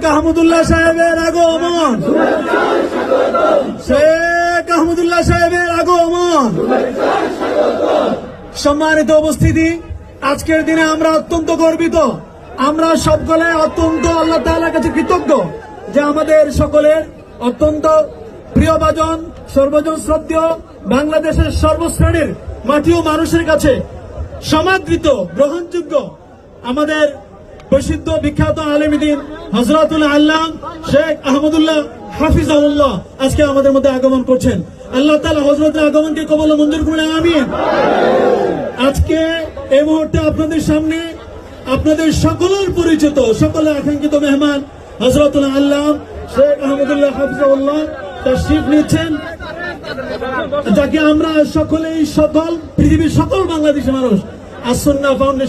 শেখ আহমদুল্লাহ সাহেবের আগমন, শেখ আহমদুল্লাহ সাহেবের আগমন। সম্মানিত উপস্থিতি, আজকের দিনে আমরা অত্যন্ত গর্বিত, আমরা সকলে অত্যন্ত আল্লাহ তাআলার কাছে কৃতজ্ঞ যে আমাদের সকলের অত্যন্ত প্রিয়ভাজন, সর্বজন শ্রদ্ধেয়, বাংলাদেশের সর্বশ্রেণীর মাটি ও মানুষের কাছে সমাদৃত, গ্রহণযোগ্য আমাদের প্রসিদ্ধ বিখ্যাত আলেম দ্বীন হযরতুল আল্লাহ শেখ আহমদুল্লাহ হাফিজাহুল্লাহ আজকে আমাদের মধ্যে আগমন করছেন। আল্লাহ তাআলা হযরতের আগমনকে কবুল ও মঞ্জুর করুন, আমিন। আজকে এই মুহূর্তে আপনাদের সামনে আপনাদের সকলের পরিচিত, সকলের আকাঙ্ক্ষিত মেহমান হযরতুল আল্লাহ শেখ আহমদুল্লাহ হাফিজাহুল্লাহ তাশরীফ নিচ্ছেন, যাকে আমরা সকলেই, সকল পৃথিবীর সকল বাংলাদেশি মানুষ আস-সুন্নাহ ফাউন্ডেশন